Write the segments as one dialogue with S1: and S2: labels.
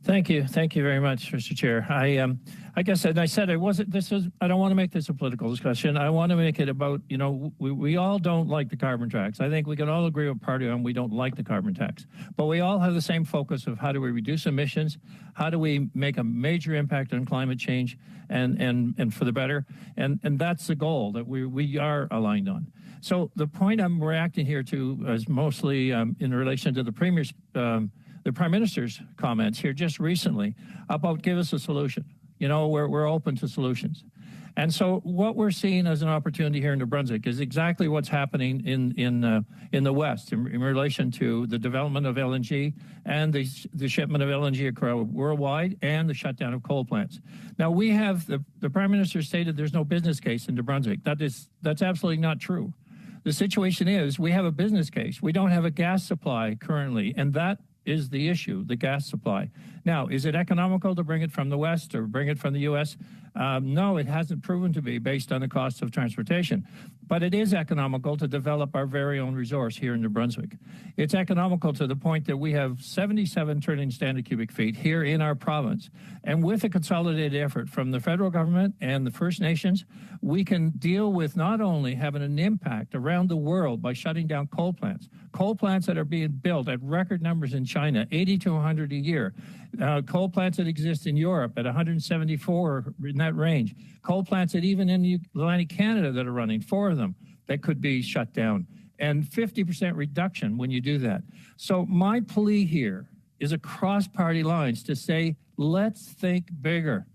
S1: Thank you very much, Mr. Chair. I guess, and I said I wasn't. I don't want to make this a political discussion. I want to make it about, we all don't like the carbon tax. I think we can all agree with party on we don't like the carbon tax, but we all have the same focus of how do we reduce emissions, how do we make a major impact on climate change, and for the better, and that's the goal that we are aligned on. So the point I'm reacting here to is mostly in relation to the Premier's. The Prime Minister's comments here just recently about give us a solution. We're open to solutions. And so what we're seeing as an opportunity here in New Brunswick is exactly what's happening in the West in relation to the development of LNG and the shipment of LNG across worldwide and the shutdown of coal plants. Now we have the Prime Minister stated there's no business case in New Brunswick. That's absolutely not true. The situation is we have a business case. We don't have a gas supply currently, and that is the issue, the gas supply. Now, is it economical to bring it from the West or bring it from the U.S.? No, it hasn't proven to be based on the cost of transportation. But it is economical to develop our very own resource here in New Brunswick. It's economical to the point that we have 77 trillion standard cubic feet here in our province. And with a consolidated effort from the federal government and the First Nations, we can deal with not only having an impact around the world by shutting down coal plants that are being built at record numbers in China, 80 to 100 a year, coal plants that exist in Europe at 174 in that range, coal plants that even in Atlantic Canada that are running, 4 of them that could be shut down, and 50% reduction when you do that. So my plea here is across party lines to say, let's think bigger.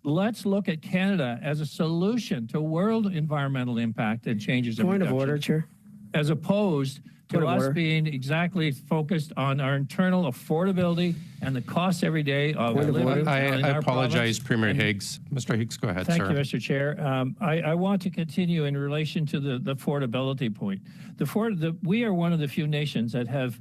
S1: Let's look at Canada as a solution to world environmental impact and changes.
S2: Point of order, Chair.
S1: As opposed to us being exactly focused on our internal affordability and the costs every day of living.
S3: I apologize, Premier Higgs. Mr. Higgs, go ahead, sir.
S1: Thank you, Mr. Chair. I want to continue in relation to the affordability point. We are one of the few nations that have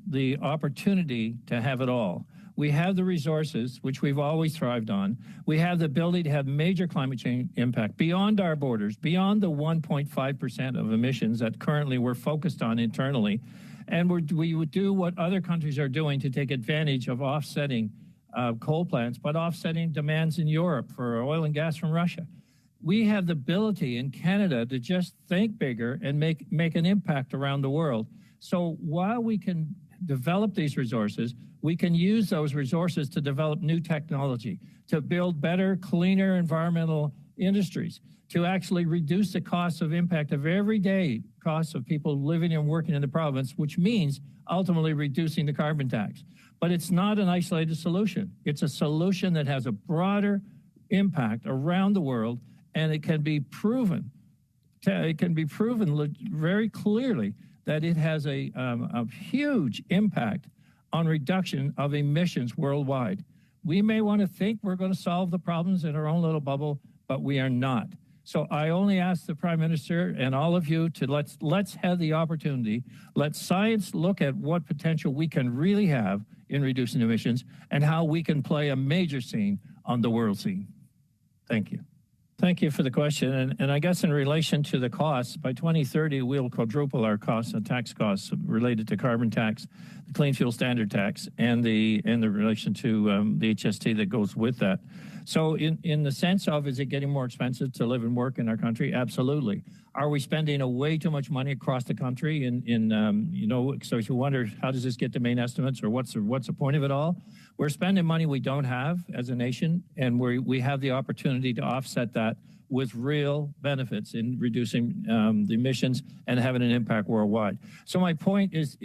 S1: the opportunity to have it all. We have the resources, which we've always thrived on. We have the ability to have major climate change impact beyond our borders, beyond the 1.5% of emissions that currently we're focused on internally. And we would do what other countries are doing to take advantage of offsetting coal plants, but offsetting demands in Europe for oil and gas from Russia. We have the ability in Canada to just think bigger and make an impact around the world. So while we can develop these resources, we can use those resources to develop new technology, to build better, cleaner environmental industries, to actually reduce the cost of impact of everyday costs of people living and working in the province, which means ultimately reducing the carbon tax. But it's not an isolated solution. It's a solution that has a broader impact around the world, and it can be proven. It can be proven very clearly that it has a huge impact on reduction of emissions worldwide. We may want to think we're going to solve the problems in our own little bubble, but we are not. So I only ask the Prime Minister and all of you to let's have the opportunity. Let science look at what potential we can really have in reducing emissions and how we can play a major scene on the world scene. Thank you. Thank you for the question. And I guess in relation to the costs, by 2030, we'll quadruple our costs and tax costs related to carbon tax, the clean fuel standard tax, and the relation to the HST that goes with that. So in the sense of, is it getting more expensive to live and work in our country? Absolutely. Are we spending way too much money across the country? So if you wonder, how does this get to main estimates, or what's the point of it all? We're spending money we don't have as a nation, and we have the opportunity to offset that with real benefits in reducing the emissions and having an impact worldwide. So my point is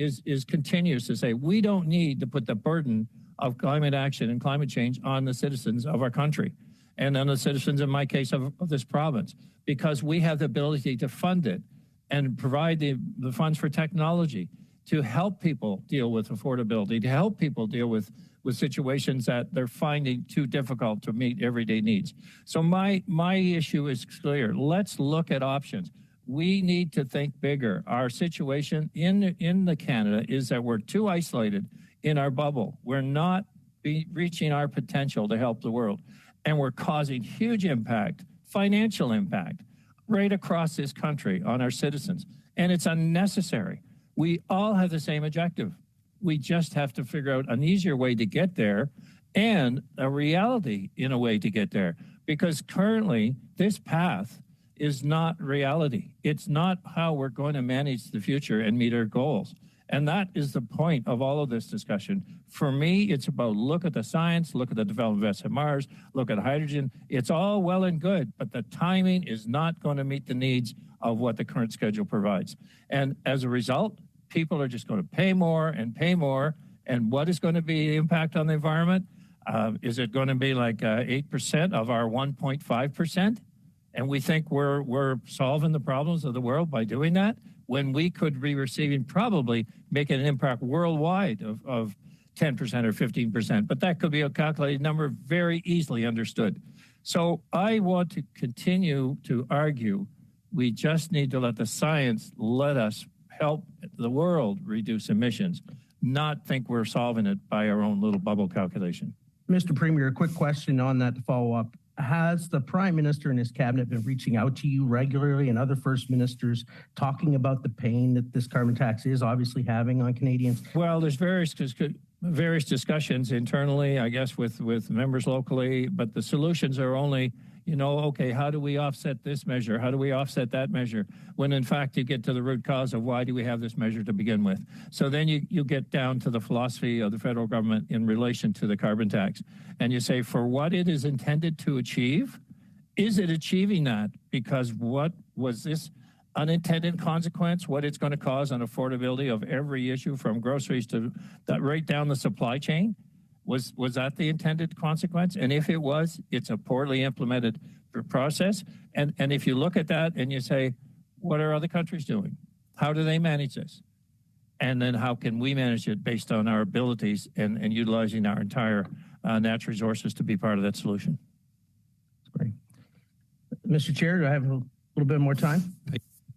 S1: continues to say we don't need to put the burden of climate action and climate change on the citizens of our country and on the citizens, in my case, of this province, because we have the ability to fund it and provide the funds for technology to help people deal with affordability, to help people deal with situations that they're finding too difficult to meet everyday needs. So my issue is clear. Let's look at options. We need to think bigger. Our situation in the Canada is that we're too isolated in our bubble. We're not reaching our potential to help the world. And we're causing huge impact, financial impact, right across this country on our citizens. And it's unnecessary. We all have the same objective. We just have to figure out an easier way to get there and a reality in a way to get there. Because currently, this path is not reality. It's not how we're going to manage the future and meet our goals. And that is the point of all of this discussion. For me, it's about look at the science, look at the development of SMRs, look at hydrogen. It's all well and good, but the timing is not going to meet the needs of what the current schedule provides. And as a result, people are just going to pay more and pay more. And what is going to be the impact on the environment? Is it going to be like 8% of our 1.5%? And we think we're solving the problems of the world by doing that, when we could be receiving, probably making an impact worldwide of 10% or 15%. But that could be a calculated number, very easily understood. So I want to continue to argue we just need to let the science let us help the world reduce emissions, not think we're solving it by our own little bubble calculation.
S2: Mr. Premier, a quick question on that to follow up. Has the Prime Minister and his cabinet been reaching out to you regularly and other First Ministers talking about the pain that this carbon tax is obviously having on Canadians?
S1: Well, there's various discussions internally, I guess, with members locally, but the solutions are only, okay, how do we offset this measure? How do we offset that measure? When in fact you get to the root cause of why do we have this measure to begin with. So then you get down to the philosophy of the federal government in relation to the carbon tax. And you say, for what it is intended to achieve, is it achieving that? Because what was this unintended consequence, what it's going to cause on affordability of every issue from groceries to that right down the supply chain? Was that the intended consequence? And if it was, it's a poorly implemented process. And if you look at that and you say, what are other countries doing? How do they manage this? And then how can we manage it based on our abilities and utilizing our entire natural resources to be part of that solution?
S2: Great. Mr. Chair, do I have a little bit more time?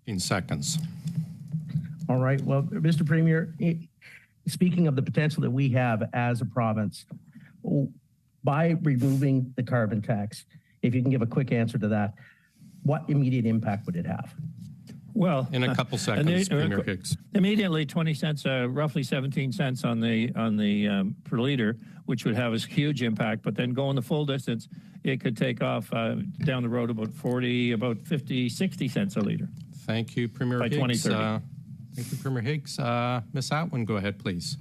S3: 15 seconds.
S2: All right. Well, Mr. Premier, speaking of the potential that we have as a province, by removing the carbon tax, if you can give a quick answer to that, what immediate impact would it have?
S1: Well,
S3: in a couple seconds, Premier Higgs.
S1: Immediately, 20 cents, roughly 17 cents on the per liter, which would have a huge impact. But then going the full distance, it could take off down the road about 50, 60 cents a liter.
S3: Thank you, Premier
S1: by
S3: Higgs.
S1: 2030.
S3: Thank you, Premier Higgs. Ms. Atwin, go ahead, please.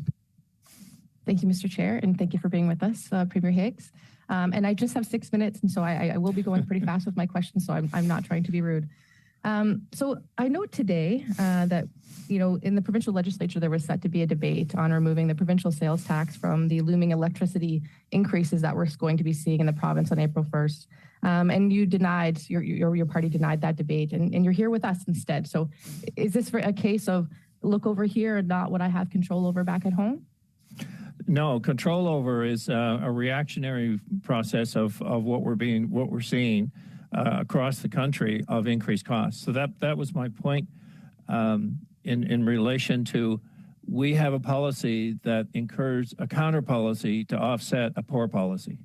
S4: Thank you, Mr. Chair, and thank you for being with us, Premier Higgs. And I just have 6 minutes, and so I will be going pretty fast with my questions, so I'm not trying to be rude. So I know today that, in the provincial legislature, there was set to be a debate on removing the provincial sales tax from the looming electricity increases that we're going to be seeing in the province on April 1st. And you denied, your party denied that debate, and you're here with us instead. So is this for a case of look over here and not what I have control over back at home?
S1: No, control over is a reactionary process of what we're seeing across the country of increased costs. So that was my point in relation to, we have a policy that incurs a counter policy to offset a poor policy.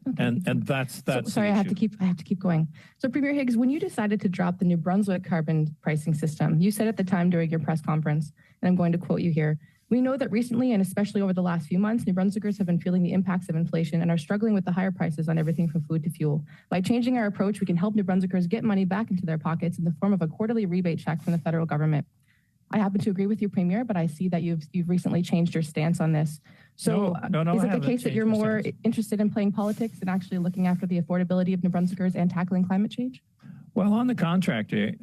S1: Okay. And that's
S4: sorry, I have to keep going. So Premier Higgs, when you decided to drop the New Brunswick carbon pricing system, you said at the time during your press conference, and I'm going to quote you here, "We know that recently, and especially over the last few months, New Brunswickers have been feeling the impacts of inflation and are struggling with the higher prices on everything from food to fuel. By changing our approach, we can help New Brunswickers get money back into their pockets in the form of a quarterly rebate check from the federal government." I happen to agree with you, Premier, but I see that you've recently changed your stance on this. So
S1: no,
S4: is it the case that you're more interested in playing politics than actually looking after the affordability of New Brunswickers and tackling climate change?
S1: Well, on the contrary,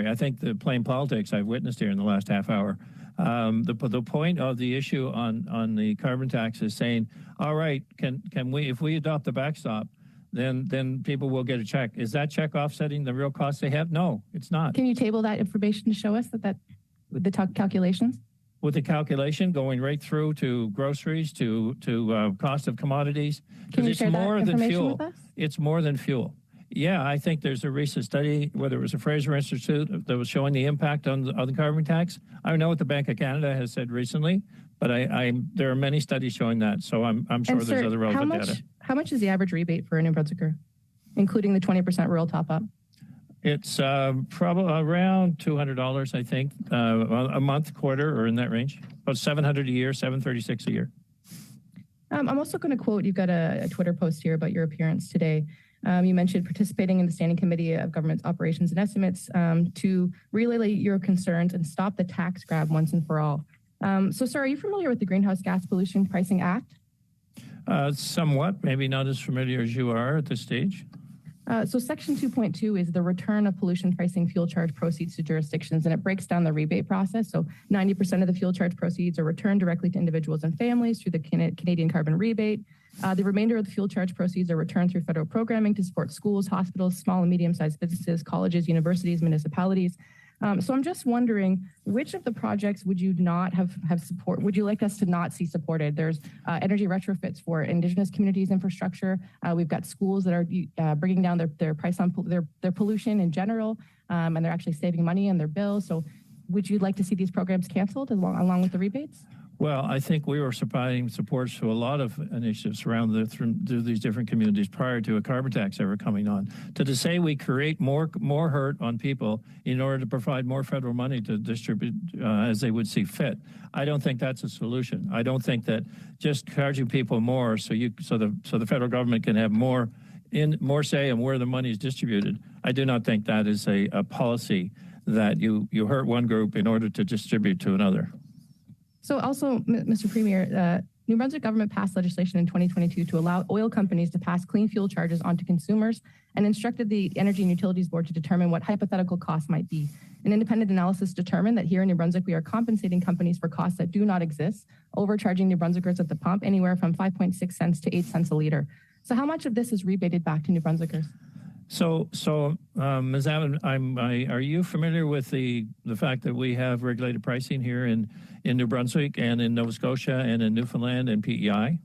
S1: I think the playing politics I've witnessed here in the last half hour. The point of the issue on the carbon tax is saying, all right, can we, if we adopt the backstop, then people will get a check. Is that check offsetting the real costs they have? No, it's not.
S4: Can you table that information to show us that the calculations?
S1: With the calculation going right through to groceries, to cost of commodities, because it's more than fuel.
S4: With us?
S1: It's more than fuel. Yeah, I think there's a recent study, whether it was a Fraser Institute, that was showing the impact on the carbon tax. I know what the Bank of Canada has said recently, but there are many studies showing that. So I'm sure there's other relevant data.
S4: How much is the average rebate for a New Brunswicker, including the 20% rural top-up?
S1: It's probably around $200, I think, a month, quarter, or in that range. About $700 a year, $736 a year.
S4: I'm also going to quote, you've got a Twitter post here about your appearance today. You mentioned participating in the Standing Committee of Government Operations and Estimates to relay your concerns and stop the tax grab once and for all. So, sir, are you familiar with the Greenhouse Gas Pollution Pricing Act?
S1: Somewhat, maybe not as familiar as you are at this stage.
S4: So Section 2.2 is the return of pollution pricing fuel charge proceeds to jurisdictions, and it breaks down the rebate process. So 90% of the fuel charge proceeds are returned directly to individuals and families through the Canadian carbon rebate. The remainder of the fuel charge proceeds are returned through federal programming to support schools, hospitals, small and medium-sized businesses, colleges, universities, municipalities. So I'm just wondering, which of the projects would you not have support? Would you like us to not see supported? There's energy retrofits for Indigenous communities infrastructure. We've got schools that are bringing down their price on their pollution in general, and they're actually saving money on their bills. So would you like to see these programs canceled along with the rebates?
S1: Well, I think we were supplying supports to a lot of initiatives through these different communities prior to a carbon tax ever coming on. To say we create more hurt on people in order to provide more federal money to distribute as they would see fit, I don't think that's a solution. I don't think that just charging people more so the federal government can have more say in where the money is distributed. I do not think that is a policy that you hurt one group in order to distribute to another.
S4: So also, Mr. Premier, New Brunswick government passed legislation in 2022 to allow oil companies to pass clean fuel charges onto consumers and instructed the Energy and Utilities Board to determine what hypothetical costs might be. An independent analysis determined that here in New Brunswick, we are compensating companies for costs that do not exist, overcharging New Brunswickers at the pump anywhere from 5.6 cents to 8 cents a liter. So how much of this is rebated back to New Brunswickers?
S1: So, Ms. Abbott, are you familiar with the fact that we have regulated pricing here in New Brunswick and in Nova Scotia and in Newfoundland and PEI?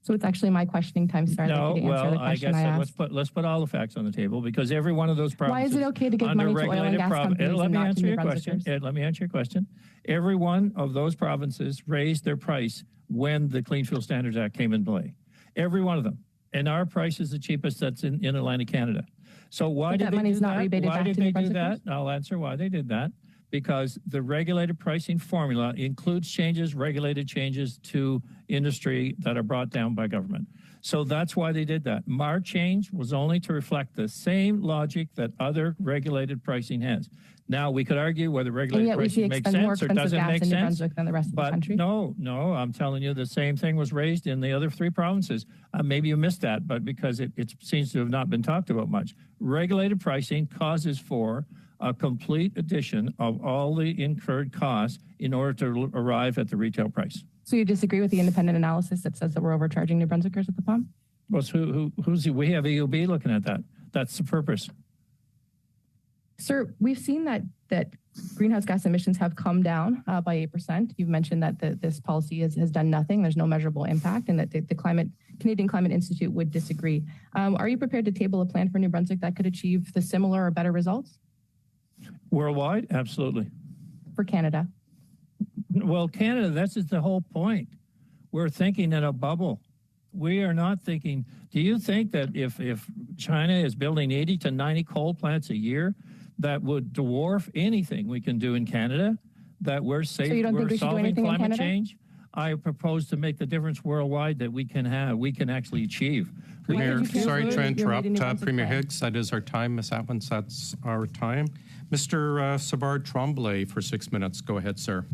S4: So it's actually my questioning time, sir.
S1: No, well, I guess let's put all the facts on the table because every one of those provinces.
S4: Why is it okay to give money to oil and gas companies
S1: let
S4: and
S1: me
S4: not
S1: answer
S4: to
S1: your
S4: New
S1: question.
S4: Brunswickers?
S1: Let me answer your question. Every one of those provinces raised their price when the Clean Fuel Standards Act came into play. Every one of them. And our price is the cheapest that's in Atlantic Canada. So why did they do that? Why did they do that? I'll answer why they did that. Because the regulated pricing formula includes regulated changes to industry that are brought down by government. So that's why they did that. Our change was only to reflect the same logic that other regulated pricing has. Now, we could argue whether regulated pricing makes sense or doesn't make sense.
S4: Than the rest of the country.
S1: No, I'm telling you the same thing was raised in the other three provinces. Maybe you missed that, but because it seems to have not been talked about much. Regulated pricing causes for a complete addition of all the incurred costs in order to arrive at the retail price.
S4: So you disagree with the independent analysis that says that we're overcharging New Brunswickers at the pump?
S1: Well, we have EUB looking at that. That's the purpose.
S4: Sir, we've seen that greenhouse gas emissions have come down by 8%. You've mentioned that this policy has done nothing. There's no measurable impact, and that the Canadian Climate Institute would disagree. Are you prepared to table a plan for New Brunswick that could achieve the similar or better results?
S1: Worldwide, absolutely.
S4: For Canada?
S1: Well, Canada, that's just the whole point. We're thinking in a bubble. We are not thinking. Do you think that if China is building 80 to 90 coal plants a year, that would dwarf anything we can do in Canada? That we're safe, we're solving climate change? I propose to make the difference worldwide that we can actually achieve.
S3: Sorry to interrupt, Premier Higgs. That is our time. Ms. Atwins, that's our time. Mr. Savard Tremblay for 6 minutes. Go ahead, sir.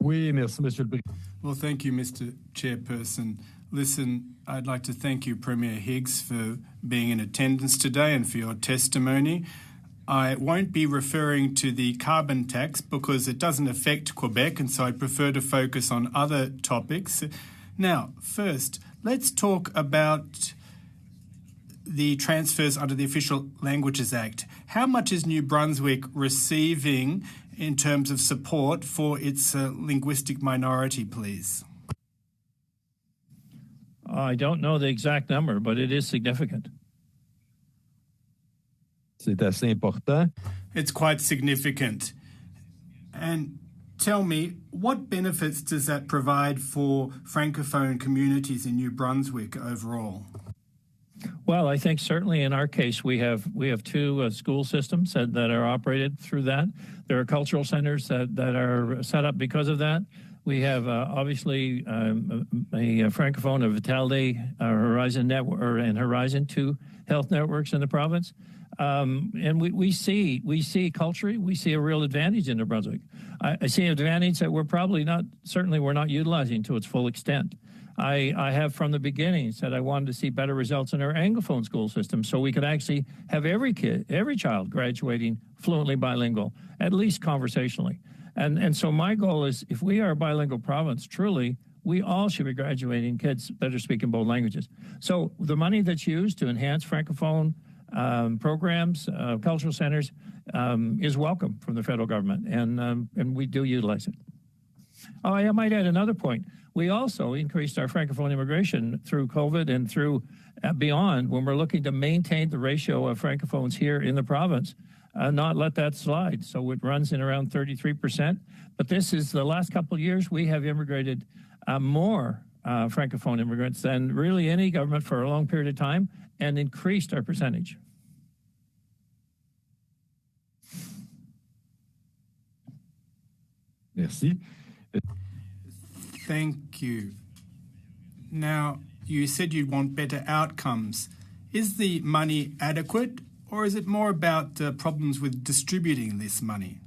S5: Oui, merci, Monsieur le Président.
S6: Well, thank you, Mr. Chairperson. Listen, I'd like to thank you, Premier Higgs, for being in attendance today and for your testimony. I won't be referring to the carbon tax because it doesn't affect Quebec, and so I prefer to focus on other topics. Now, first, let's talk about the transfers under the Official Languages Act. How much is New Brunswick receiving in terms of support for its linguistic minority, please?
S1: I don't know the exact number, but it is significant.
S5: C'est assez important.
S6: It's quite significant. And tell me, what benefits does that provide for Francophone communities in New Brunswick overall?
S1: Well, I think certainly in our case, we have two school systems that are operated through that. There are cultural centers that are set up because of that. We have obviously a Francophone, a Vitality, Horizon Network, and Horizon 2 health networks in the province. And we see culturally, we see a real advantage in New Brunswick. I see an advantage that we're not utilizing to its full extent. I have from the beginning said I wanted to see better results in our Anglophone school system so we could actually have every child graduating fluently bilingual, at least conversationally. And so my goal is if we are a bilingual province, truly, we all should be graduating kids that are speaking both languages. So the money that's used to enhance Francophone programs, cultural centers, is welcome from the federal government, and we do utilize it. Oh, I might add another point. We also increased our Francophone immigration through COVID and through beyond when we're looking to maintain the ratio of Francophones here in the province, not let that slide. So it runs in around 33%. But this is the last couple of years we have immigrated more Francophone immigrants than really any government for a long period of time and increased our percentage.
S5: Merci.
S6: Thank you. Now, you said you want better outcomes. Is the money adequate, or is it more about problems with distributing this money?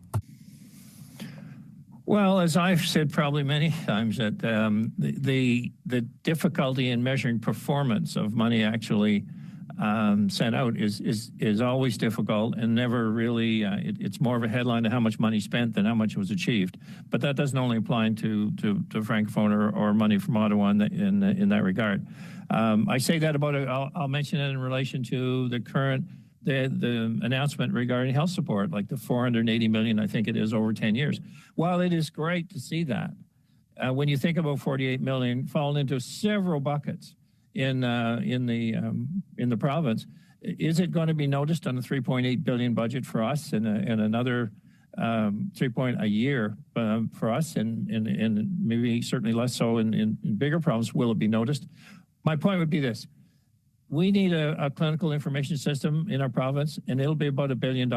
S1: Well, as I've said probably many times, that the difficulty in measuring performance of money actually sent out is always difficult and never really. It's more of a headline to how much money spent than how much was achieved. But that doesn't only apply to Francophone or money from Ottawa in that regard. I say that about it. I'll mention it in relation to the current. The announcement regarding health support, like the $480 million, I think it is, over 10 years. While it is great to see that, when you think about $48 million falling into several buckets in the province, is it going to be noticed on a $3.8 billion budget for us and another $3 billion a year for us, and maybe certainly less so in bigger provinces? Will it be noticed? My point would be this. We need a clinical information system in our province, and it'll be about $1 billion.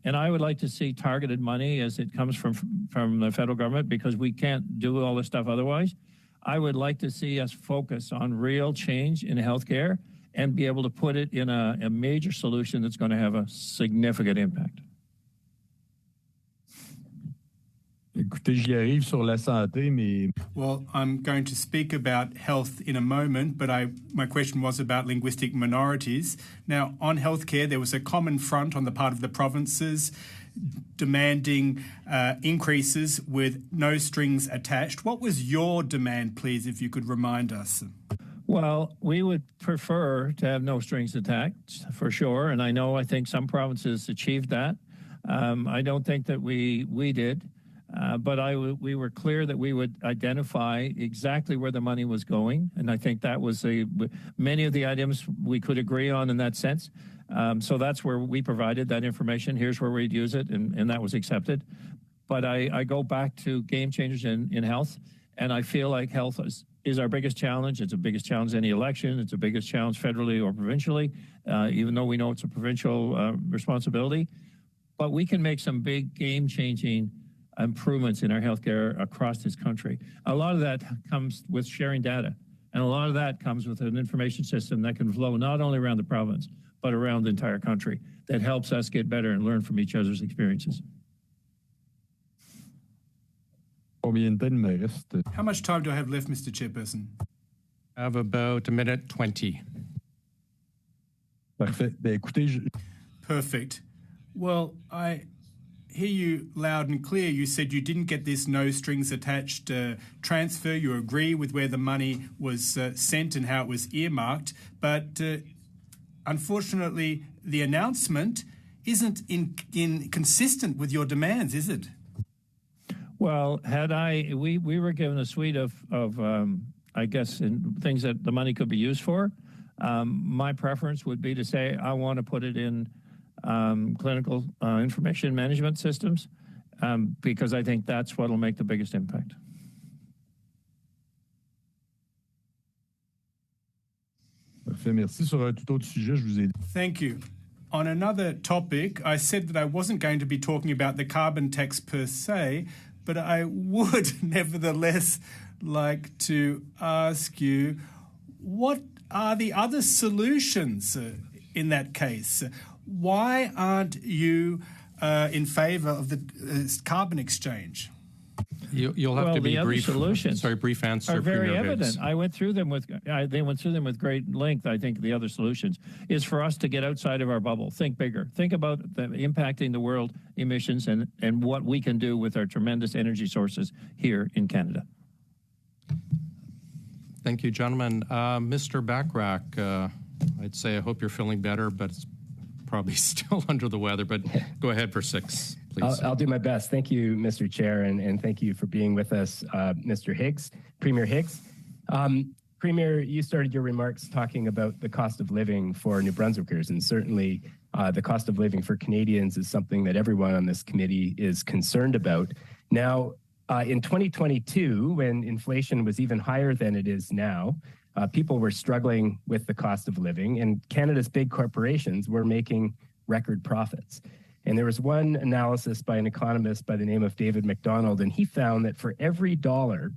S1: And I would like to see targeted money as it comes from the federal government, because we can't do all this stuff otherwise. I would like to see us focus on real change in healthcare and be able to put it in a major solution that's going to have a significant impact.
S5: Écoutez, j'y arrive sur la santé, mais...
S6: Well, I'm going to speak about health in a moment, but my question was about linguistic minorities. Now, on healthcare, there was a common front on the part of the provinces demanding increases with no strings attached. What was your demand, please, if you could remind us?
S1: Well, we would prefer to have no strings attached, for sure, and I think some provinces achieved that. I don't think that we did. But we were clear that we would identify exactly where the money was going, and I think that was many of the items we could agree on in that sense. So that's where we provided that information. Here's where we'd use it, and that was accepted. But I go back to game changers in health, and I feel like health is our biggest challenge. It's the biggest challenge in any election. It's the biggest challenge federally or provincially, even though we know it's a provincial responsibility. But we can make some big game-changing improvements in our healthcare across this country. A lot of that comes with sharing data, and a lot of that comes with an information system that can flow not only around the province, but around the entire country, that helps us get better and learn from each other's experiences.
S5: Combien de temps me reste?
S6: How much time do I have left, Mr. Chairperson?
S3: I have about 1:20.
S5: Parfait. Ben, écoutez,
S6: Perfect. Well, I hear you loud and clear. You said you didn't get this no strings attached transfer. You agree with where the money was sent and how it was earmarked. But unfortunately, the announcement isn't consistent with your demands, is it?
S1: Well, we were given a suite of I guess, things that the money could be used for. My preference would be to say I want to put it in clinical information management systems, because I think that's what will make the biggest impact.
S5: Parfait, merci. Sur un tout autre sujet, je vous ai dit.
S6: Thank you. On another topic, I said that I wasn't going to be talking about the carbon tax per se, but I would nevertheless like to ask you, what are the other solutions in that case? Why aren't you in favour of the carbon exchange?
S3: You'll have to be brief.
S1: Solutions
S3: Brief answer.
S1: Are very
S3: Premier
S1: evident.
S3: Higgs.
S1: I went through them with. They went through them with great length. I think the other solutions is for us to get outside of our bubble. Think bigger. Think about impacting the world emissions and what we can do with our tremendous energy sources here in Canada.
S3: Thank you, gentlemen. Mr. Bachrach, I'd say I hope you're feeling better, but it's probably still under the weather. But go ahead for 6, please.
S7: I'll do my best. Thank you, Mr. Chair, and thank you for being with us, Mr. Higgs, Premier Higgs. Premier, you started your remarks talking about the cost of living for New Brunswickers, and certainly the cost of living for Canadians is something that everyone on this committee is concerned about. Now, in 2022, when inflation was even higher than it is now, people were struggling with the cost of living, and Canada's big corporations were making record profits. And there was one analysis by an economist by the name of David McDonald, and he found that for every dollar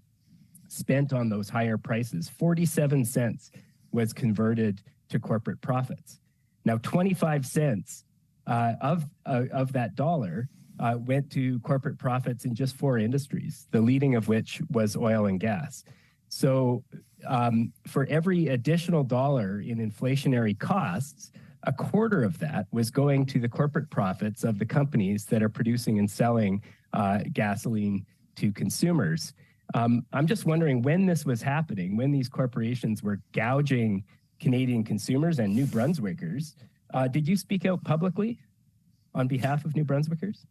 S7: spent on those higher prices, 47 cents was converted to corporate profits. Now, 25 cents of that dollar went to corporate profits in just 4 industries, the leading of which was oil and gas. So for every additional dollar in inflationary costs, a quarter of that was going to the corporate profits of the companies that are producing and selling gasoline to consumers. I'm just wondering, when this was happening, when these corporations were gouging Canadian consumers and New Brunswickers, did you speak out publicly on behalf of New Brunswickers?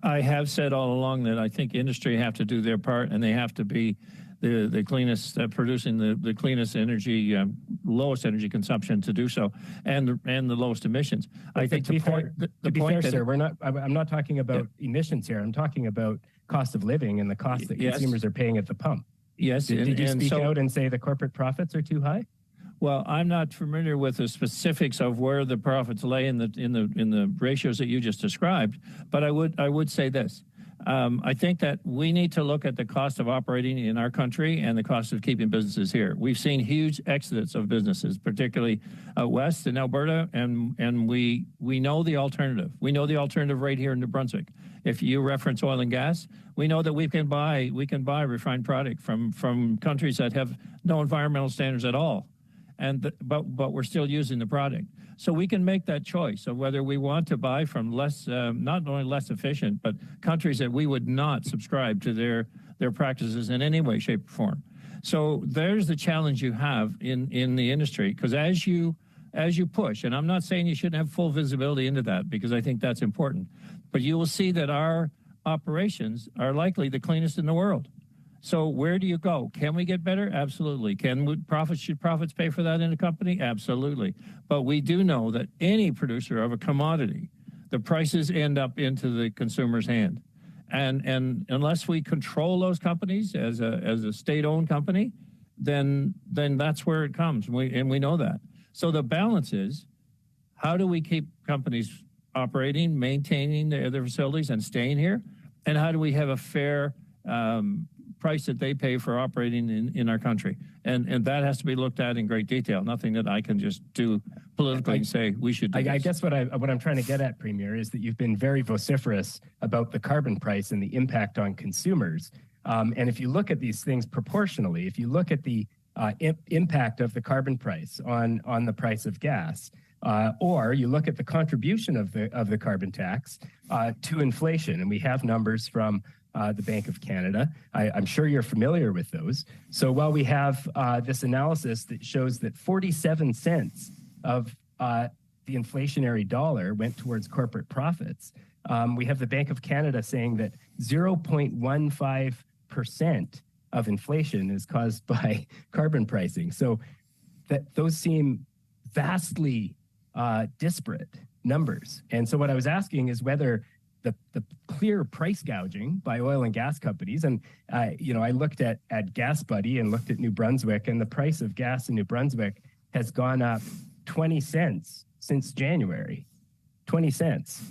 S1: I have said all along that I think industry have to do their part, and they have to be the cleanest, producing the cleanest energy, lowest energy consumption to do so, and the lowest emissions. I think
S7: to be fair, sir, I'm not talking about emissions here. I'm talking about cost of living and the cost that consumers are paying at the pump.
S1: Yes.
S7: Did you speak out and say the corporate profits are too high?
S1: Well, I'm not familiar with the specifics of where the profits lay in the ratios that you just described, but I would say this. I think that we need to look at the cost of operating in our country and the cost of keeping businesses here. We've seen huge exodus of businesses, particularly out west in Alberta, and we know the alternative. We know the alternative right here in New Brunswick. If you reference oil and gas, we know that we can buy refined product from countries that have no environmental standards at all. But we're still using the product. So we can make that choice of whether we want to buy from less, not only less efficient, but countries that we would not subscribe to their practices in any way, shape, or form. So there's the challenge you have in the industry, because as you push, and I'm not saying you shouldn't have full visibility into that, because I think that's important, but you will see that our operations are likely the cleanest in the world. So where do you go? Can we get better? Absolutely. Should profits pay for that in a company? Absolutely. But we do know that any producer of a commodity, the prices end up into the consumer's hand. And unless we control those companies as a state-owned company, then that's where it comes. And we know that. So the balance is, how do we keep companies operating, maintaining their facilities and staying here? And how do we have a fair price that they pay for operating in our country? And that has to be looked at in great detail. Nothing that I can just do politically and say we should do
S7: I guess what I'm trying to get at, Premier, is that you've been very vociferous about the carbon price and the impact on consumers. And if you look at these things proportionally, if you look at the impact of the carbon price on the price of gas, or you look at the contribution of the carbon tax to inflation, and we have numbers from the Bank of Canada. I'm sure you're familiar with those. So while we have this analysis that shows that 47 cents of the inflationary dollar went towards corporate profits, we have the Bank of Canada saying that 0.15% of inflation is caused by carbon pricing. So those seem vastly disparate numbers. And so what I was asking is whether the clear price gouging by oil and gas companies, and I looked at Gas Buddy and looked at New Brunswick, and the price of gas in New Brunswick has gone up 20 cents since January. 20 cents.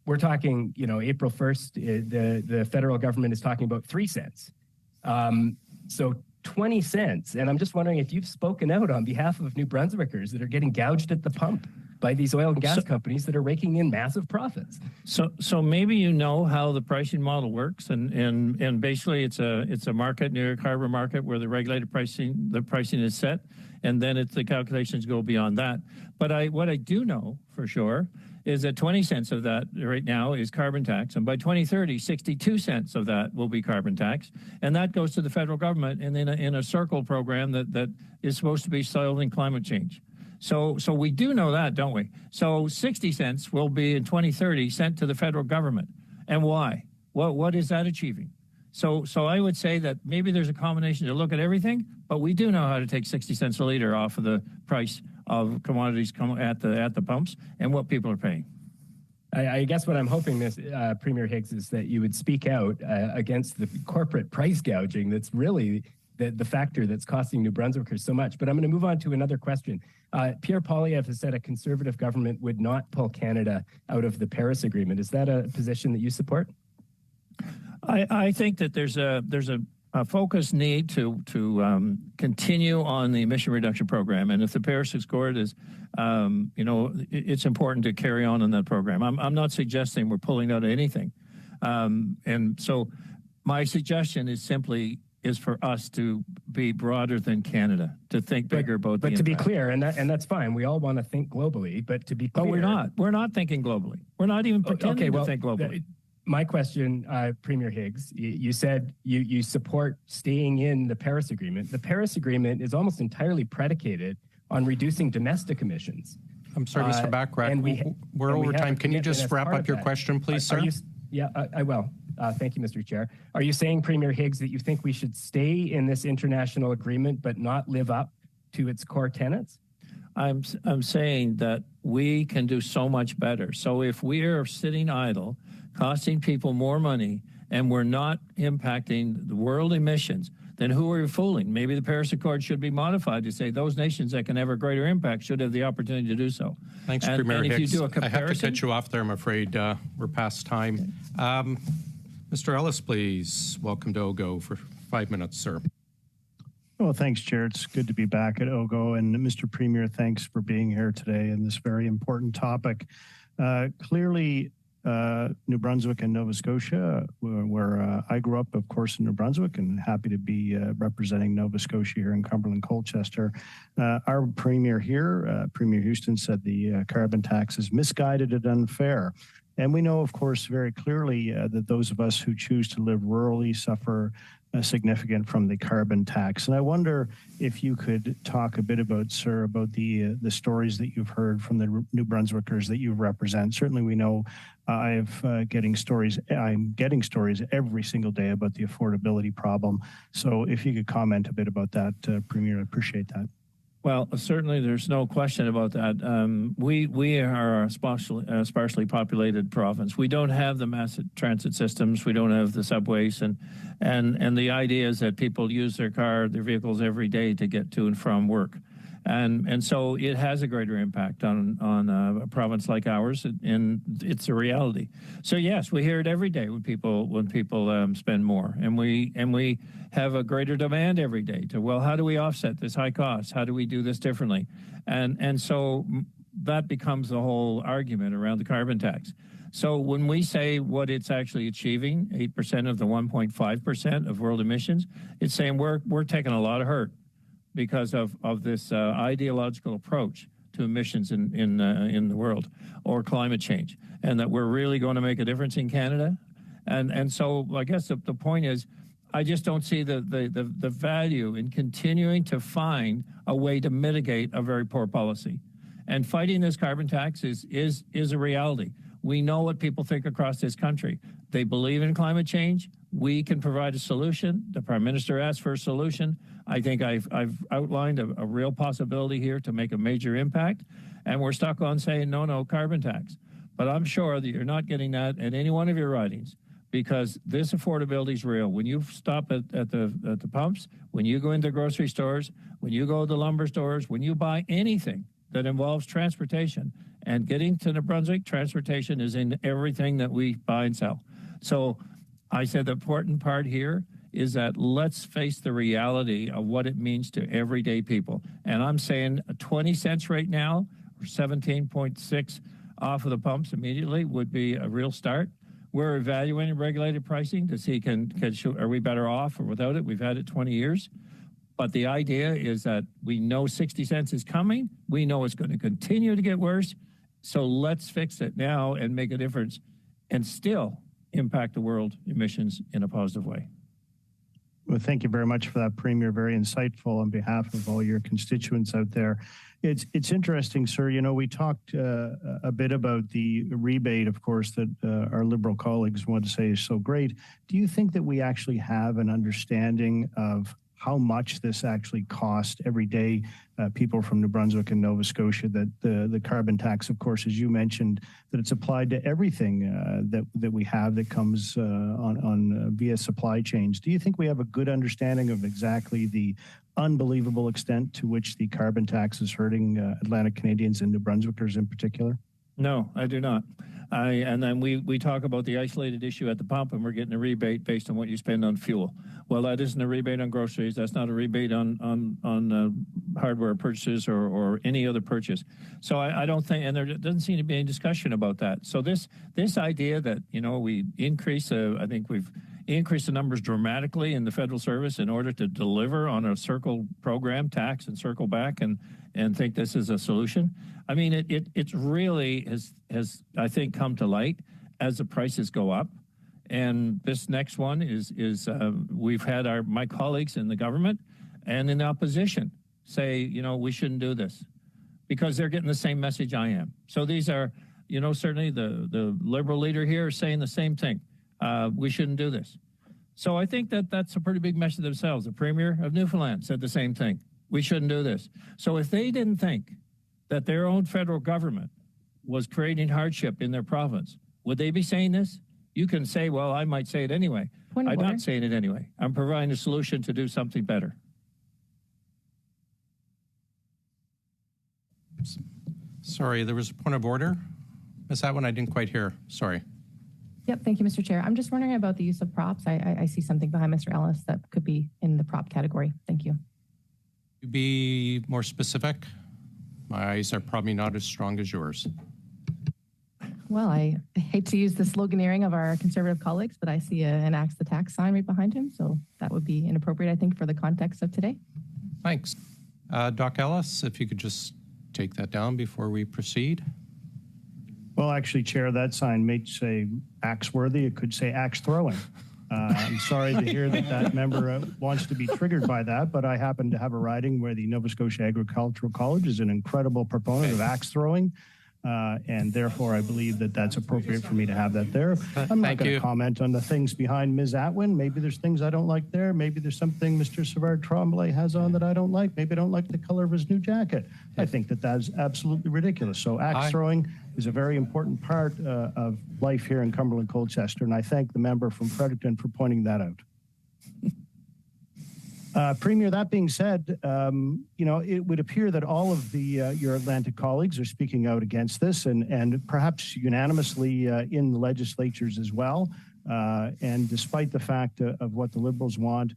S7: We're talking, April 1st, the federal government is talking about 3 cents. So 20 cents. And I'm just wondering if you've spoken out on behalf of New Brunswickers that are getting gouged at the pump by these oil and gas companies that are raking in massive profits.
S1: So maybe you know how the pricing model works, and basically it's a market, New York Harbor market, where the regulated pricing is set, and then the calculations go beyond that. But what I do know for sure is that 20 cents of that right now is carbon tax, and by 2030, 62 cents of that will be carbon tax, and that goes to the federal government and in a circle program that is supposed to be solving climate change. So we do know that, don't we? So 60 cents will be in 2030 sent to the federal government. And why? What is that achieving? So I would say that maybe there's a combination to look at everything, but we do know how to take 60 cents a liter off of the price of commodities at the pumps and what people are paying.
S7: I guess what I'm hoping, Premier Higgs, is that you would speak out against the corporate price gouging that's really the factor that's costing New Brunswickers so much. But I'm going to move on to another question. Pierre Poilievre has said a conservative government would not pull Canada out of the Paris Agreement. Is that a position that you support?
S1: I think that there's a focused need to continue on the emission reduction program, and if the Paris Accord is, it's important to carry on that program. I'm not suggesting we're pulling out of anything, and so my suggestion is for us to be broader than Canada, to think bigger about.
S7: But to be clear, and that's fine. We all want to think globally, but to be clear,
S1: but we're not. We're not thinking globally. We're not even pretending to think globally.
S7: My question, Premier Higgs, you said you support staying in the Paris Agreement. The Paris Agreement is almost entirely predicated on reducing domestic emissions.
S3: I'm sorry, Mr. Bachrach, we're over time. Can you just wrap up your question, please, sir?
S7: I will. Thank you, Mr. Chair. Are you saying, Premier Higgs, that you think we should stay in this international agreement but not live up to its core tenets?
S1: I'm saying that we can do so much better. So if we are sitting idle, costing people more money, and we're not impacting the world emissions, then who are you fooling? Maybe the Paris Accord should be modified to say those nations that can have a greater impact should have the opportunity to do so.
S3: Thanks, Premier Higgs.
S1: If you do a comparison,
S3: I have to cut you off there, I'm afraid. We're past time. Mr. Ellis, please. Welcome to OGGO for 5 minutes, sir.
S8: Well, thanks, Chair. It's good to be back at OGGO. And Mr. Premier, thanks for being here today in this very important topic. Clearly, New Brunswick and Nova Scotia, where I grew up, of course, in New Brunswick, and happy to be representing Nova Scotia here in Cumberland Colchester. Our Premier here, Premier Houston, said the carbon tax is misguided and unfair. And we know, of course, very clearly that those of us who choose to live rurally suffer significant from the carbon tax. And I wonder if you could talk a bit about, sir, about the stories that you've heard from the New Brunswickers that you represent. Certainly, we know I'm getting stories every single day about the affordability problem. So if you could comment a bit about that, Premier, I appreciate that.
S1: Well, certainly there's no question about that. We are a sparsely populated province. We don't have the mass transit systems. We don't have the subways. And the idea is that people use their vehicles every day to get to and from work. And so it has a greater impact on a province like ours, and it's a reality. So yes, we hear it every day when people spend more, and we have a greater demand every day to, how do we offset this high cost? How do we do this differently? And so that becomes the whole argument around the carbon tax. So when we say what it's actually achieving, 8% of the 1.5% of world emissions, it's saying we're taking a lot of hurt because of this ideological approach to emissions in the world, or climate change, and that we're really going to make a difference in Canada. And so I guess the point is, I just don't see the value in continuing to find a way to mitigate a very poor policy. And fighting this carbon tax is a reality. We know what people think across this country. They believe in climate change. We can provide a solution. The Prime Minister asked for a solution. I think I've outlined a real possibility here to make a major impact. And we're stuck on saying, no, carbon tax. But I'm sure that you're not getting that in any one of your writings, because this affordability is real. When you stop at the pumps, when you go into grocery stores, when you go to the lumber stores, when you buy anything that involves transportation, And getting to New Brunswick, transportation is in everything that we buy and sell. So I said the important part here is that let's face the reality of what it means to everyday people. And I'm saying 20 cents right now, or 17.6 off of the pumps immediately would be a real start. We're evaluating regulated pricing to see are we better off or without it. We've had it 20 years. But the idea is that we know 60 cents is coming. We know it's going to continue to get worse. So let's fix it now and make a difference and still impact the world emissions in a positive way.
S8: Well, thank you very much for that, Premier. Very insightful on behalf of all your constituents out there. It's interesting, sir. You know, we talked a bit about the rebate, of course, that our Liberal colleagues want to say is so great. Do you think that we actually have an understanding of how much this actually costs every day people from New Brunswick and Nova Scotia, that the carbon tax, of course, as you mentioned, that it's applied to everything that we have that comes on via supply chains. Do you think we have a good understanding of exactly the unbelievable extent to which the carbon tax is hurting Atlantic Canadians and New Brunswickers in particular?
S1: No, I do not. And then we talk about the isolated issue at the pump, and we're getting a rebate based on what you spend on fuel. Well, that isn't a rebate on groceries. That's not a rebate on hardware purchases or any other purchase. So I don't think, and there doesn't seem to be any discussion about that. So this idea that, you know, we increase, I think we've increased the numbers dramatically in the federal service in order to deliver on a circle program, tax and circle back, and think this is a solution. I mean, it's really has I think come to light as the prices go up. And this next one is we've had my colleagues in the government and in the opposition say, you know, we shouldn't do this because they're getting the same message I am. So these are, you know, certainly the Liberal leader here is saying the same thing. We shouldn't do this. So I think that's a pretty big message themselves. The Premier of Newfoundland said the same thing. We shouldn't do this. So if they didn't think that their own federal government was creating hardship in their province, would they be saying this? You can say, well, I might say it anyway. I'm not saying it anyway. I'm providing a solution to do something better.
S3: Sorry, there was a point of order. Is that one I didn't quite hear? Sorry.
S4: Yep, thank you, Mr. Chair. I'm just wondering about the use of props. I see something behind Mr. Ellis that could be in the prop category. Thank you.
S3: To be more specific, my eyes are probably not as strong as yours.
S4: Well, I hate to use the sloganeering of our Conservative colleagues, but I see an axe the tax sign right behind him. So that would be inappropriate, I think, for the context of today.
S3: Thanks. Doc Ellis, if you could just take that down before we proceed.
S8: Well, actually, Chair, that sign may say axe worthy. It could say axe throwing. I'm sorry to hear that member wants to be triggered by that, but I happen to have a riding where the Nova Scotia Agricultural College is an incredible proponent of axe throwing. And therefore, I believe that that's appropriate for me to have that there. I'm not going to comment on the things behind Ms. Atwin. Maybe there's things I don't like there. Maybe there's something Mr. Savard Tremblay has on that I don't like. Maybe I don't like the color of his new jacket. I think that that's absolutely ridiculous. So axe throwing is a very important part of life here in Cumberland Colchester, and I thank the member from Fredericton for pointing that out. Premier, that being said, you know, it would appear that all of your Atlantic colleagues are speaking out against this and perhaps unanimously in the legislatures as well. And despite the fact of what the Liberals want,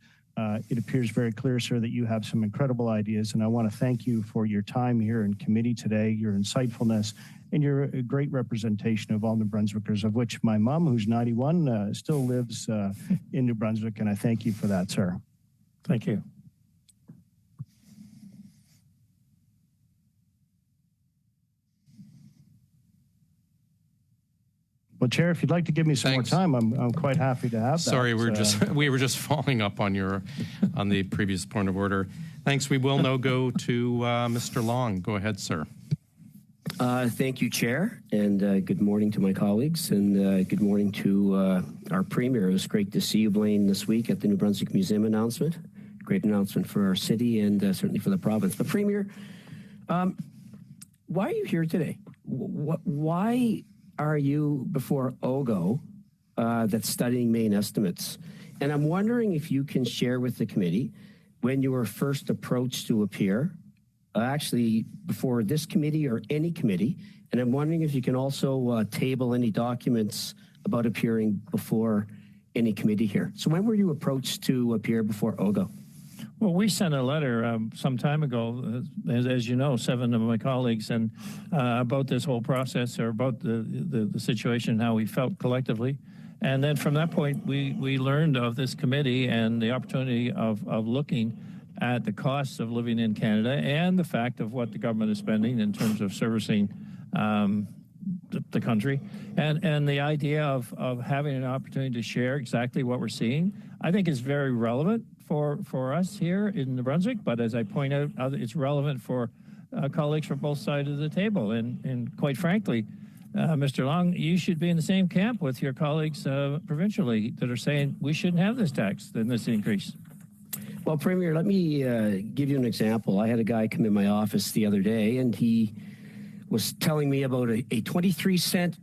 S8: it appears very clear, sir, that you have some incredible ideas. And I want to thank you for your time here in committee today, your insightfulness, and your great representation of all New Brunswickers, of which my mom, who's 91, still lives in New Brunswick. And I thank you for that, sir.
S1: Thank you.
S8: Well, Chair, if you'd like to give me some more time, I'm quite happy to have that.
S3: Sorry, we were just following up on the previous point of order. Thanks. We will now go to Mr. Long. Go ahead, sir.
S9: Thank you, Chair, and good morning to my colleagues, and good morning to our Premier. It was great to see you, Blaine, this week at the New Brunswick Museum announcement. Great announcement for our city and certainly for the province. But Premier, why are you here today? Why are you before OGGO that's studying main estimates? And I'm wondering if you can share with the committee when you were first approached to appear, actually before this committee or any committee. And I'm wondering if you can also table any documents about appearing before any committee here. So when were you approached to appear before OGGO?
S1: Well, we sent a letter some time ago, as you know, 7 of my colleagues, and about this whole process, or about the situation, how we felt collectively. And then from that point, we learned of this committee and the opportunity of looking at the costs of living in Canada and the fact of what the government is spending in terms of servicing the country, and the idea of having an opportunity to share exactly what we're seeing, I think is very relevant for us here in New Brunswick. But as I point out, it's relevant for colleagues from both sides of the table. And quite frankly, Mr. Long, you should be in the same camp with your colleagues provincially that are saying we shouldn't have this tax and this increase.
S9: Well, Premier, let me give you an example. I had a guy come in my office the other day, and he was telling me about a 23-cent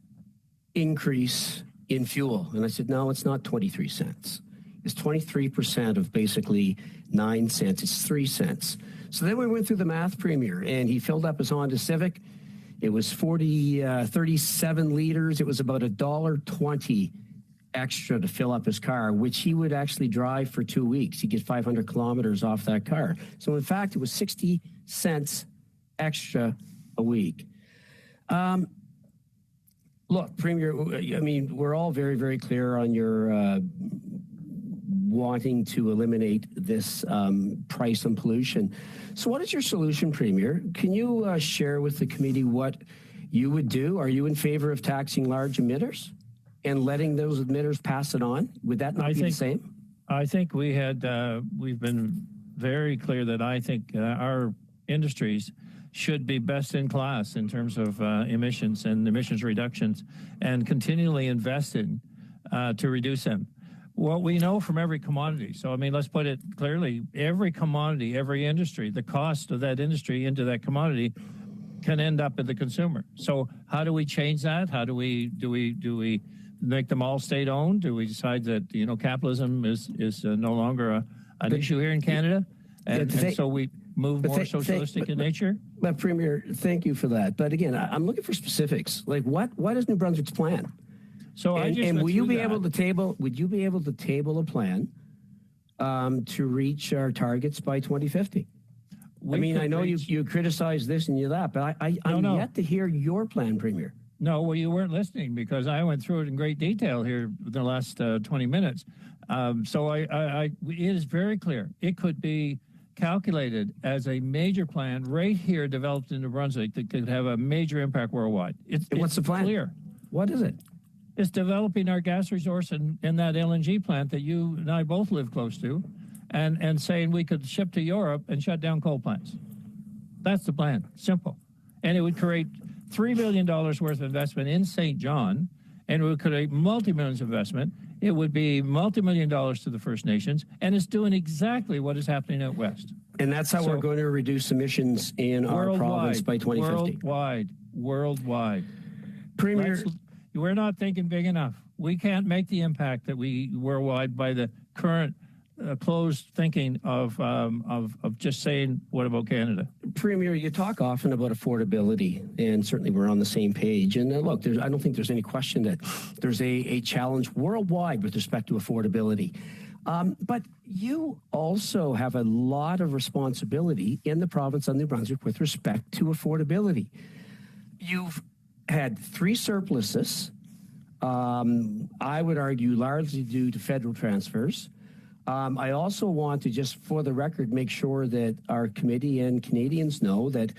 S9: increase in fuel. And I said, no, it's not 23 cents. It's 23% of basically 9 cents. It's 3 cents. So then we went through the math, Premier, and he filled up his Honda Civic. It was 37 liters. It was about $1.20 extra to fill up his car, which he would actually drive for 2 weeks. He'd get 500 kilometers off that car. So in fact, it was 60 cents extra a week. Look, Premier, I mean, we're all very, very clear on your wanting to eliminate this price on pollution. So what is your solution, Premier? Can you share with the committee what you would do? Are you in favor of taxing large emitters and letting those emitters pass it on? Would that not be the same?
S1: I think we've been very clear that I think our industries should be best in class in terms of emissions and emissions reductions, and continually invested to reduce them. What we know from every commodity, so I mean, let's put it clearly, every commodity, every industry, the cost of that industry into that commodity can end up at the consumer. So how do we change that? How do we make them all state-owned? Do we decide that, you know, capitalism is no longer an issue here in Canada? And so we move more socialistic in nature?
S9: But Premier, thank you for that. But again, I'm looking for specifics. Like what is New Brunswick's plan?
S1: So
S9: will you be able to table? Would you be able to table a plan to reach our targets by 2050? I mean, I know you criticize this and you that, but I'm yet to hear your plan, Premier.
S1: No, well, you weren't listening, because I went through it in great detail here the last 20 minutes. So it is very clear. It could be calculated as a major plan right here developed in New Brunswick that could have a major impact worldwide.
S9: What's the plan?
S1: Clear.
S9: What is it?
S1: It's developing our gas resource in that LNG plant that you and I both live close to, and saying we could ship to Europe and shut down coal plants. That's the plan. Simple. And it would create $3 billion worth of investment in St. John, and it would create multi-millions investment. It would be multi-million dollars to the First Nations, and it's doing exactly what is happening out west.
S9: And that's how we're going to reduce emissions in our province by 2050.
S1: Worldwide.
S9: Premier,
S1: we're not thinking big enough. We can't make the impact that we worldwide by the current closed thinking of just saying, what about Canada?
S9: Premier, you talk often about affordability, and certainly we're on the same page. And look, I don't think there's any question that there's a challenge worldwide with respect to affordability. But you also have a lot of responsibility in the province of New Brunswick with respect to affordability. You've had 3 surpluses, I would argue largely due to federal transfers. I also want to, just for the record, make sure that our committee and Canadians know that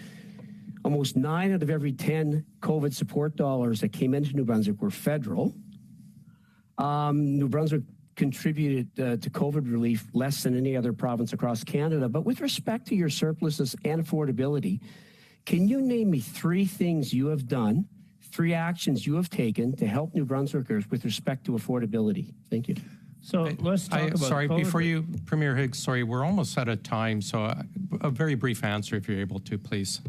S9: almost 9 out of every 10 COVID support dollars that came into New Brunswick were federal. New Brunswick contributed to COVID relief less than any other province across Canada. But with respect to your surpluses and affordability, can you name me 3 things you have done, 3 actions you have taken to help New Brunswickers with respect to affordability? Thank you.
S1: So let's talk about
S3: sorry,
S1: COVID.
S3: before you, Premier Higgs, sorry, we're almost out of time, so a very brief answer if you're able to, please.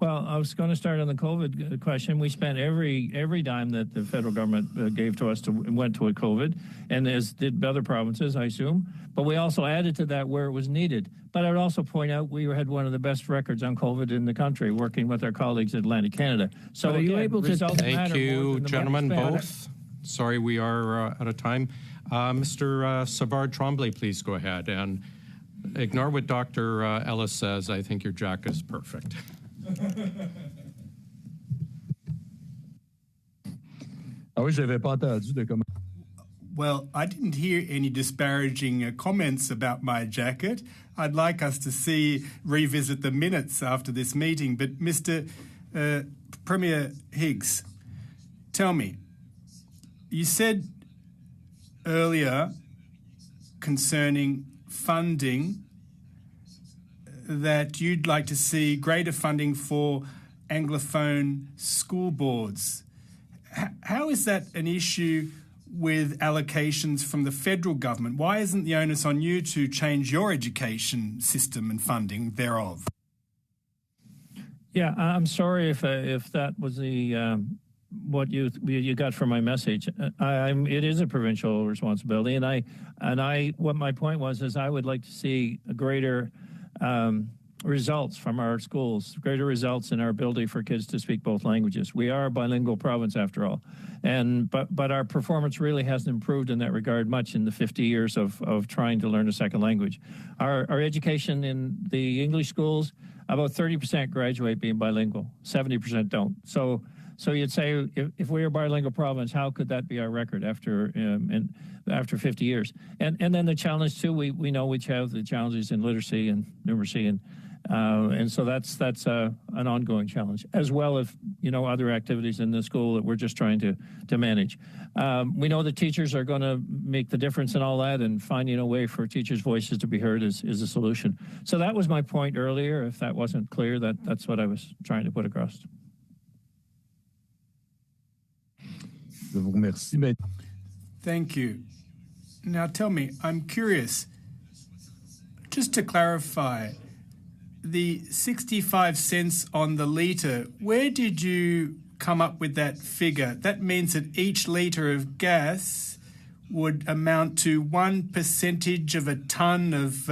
S1: Well, I was going to start on the COVID question. We spent every dime that the federal government gave to us went to COVID, and as did other provinces, I assume. But we also added to that where it was needed. But I would also point out we had one of the best records on COVID in the country, working with our colleagues at Atlantic Canada. So
S9: are you
S1: again,
S9: able to?
S1: results
S3: Thank
S1: matter more
S3: you,
S1: than the
S3: gentlemen,
S1: money spent.
S3: both. Sorry, we are out of time. Mr. Savard Tremblay, please go ahead and ignore what Dr. Ellis says. I think your jacket is perfect.
S5: Ah oui, j'avais pas entendu de comment.
S6: Well, I didn't hear any disparaging comments about my jacket. I'd like us to revisit the minutes after this meeting. But Mr. Premier Higgs, tell me, you said earlier concerning funding that you'd like to see greater funding for Anglophone school boards. How is that an issue with allocations from the federal government? Why isn't the onus on you to change your education system and funding thereof?
S1: Yeah, I'm sorry if that was the what you got from my message. It is a provincial responsibility, and what my point was is I would like to see a greater results from our schools, greater results in our ability for kids to speak both languages. We are a bilingual province after all, but our performance really hasn't improved in that regard much in the 50 years of trying to learn a second language. Our education in the English schools, about 30% graduate being bilingual, 70% don't. So you'd say if we were a bilingual province, how could that be our record after 50 years? And then the challenge too, we know we have the challenges in literacy and numeracy, and so that's an ongoing challenge, as well as other activities in the school that we're just trying to manage. We know that teachers are going to make the difference in all that, and finding a way for teachers' voices to be heard is a solution. So that was my point earlier. If that wasn't clear, that's what I was trying to put across.
S5: Je vous remercie.
S6: Thank you. Now tell me, I'm curious, just to clarify, the 65 cents on the litre, where did you come up with that figure? That means that each litre of gas would amount to 1% of a tonne of